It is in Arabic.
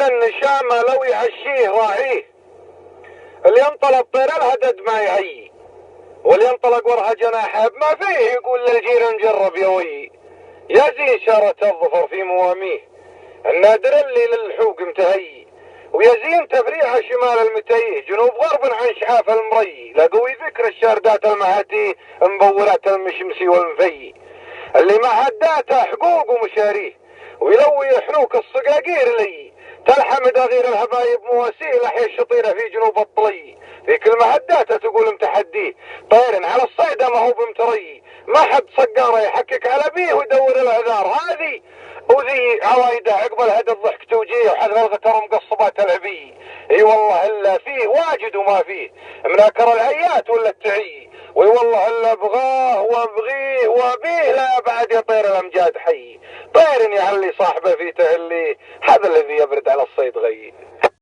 النشامة لو يعشيه راعيه، اللي ينطلق طير الهدد ما يعي، واللي ينطلق ورها جناحه ما فيه يقول للجير نجرب يوي. يزين شارة الظفر في مواميه، النادر اللي للحوق متهي، ويزين تفريع شمال المتيه، جنوب غرب عن شعاف المري، لقوي ذكر الشاردات المهاتي مبورات المشمسي والمفي، اللي ما هداته حقوق ومشاريه، ويلوي حنوك الصقاقير لي، تلحم دغير الهبايب مواسيه، لحي الشطيرة في جنوب الطلي، في كل ما هداته تقول متحديه، طير على الصيدة ما هو بمتري، ما حد صقاره يحكك على بيه ويدور العذار، هذه وذي عوايده عقب الهدى الضحك توجيه، وحذر الغتر مقصبات العبي. اي والله الا فيه واجد وما فيه، مناكر العيات ولا التعي، وي والله الا بغاه وابغيه وبيه، لا بعد يطير الامجاد حي، طير يعلي صاحبه في تهلي، هذا الذي يبرد على الصيد غي.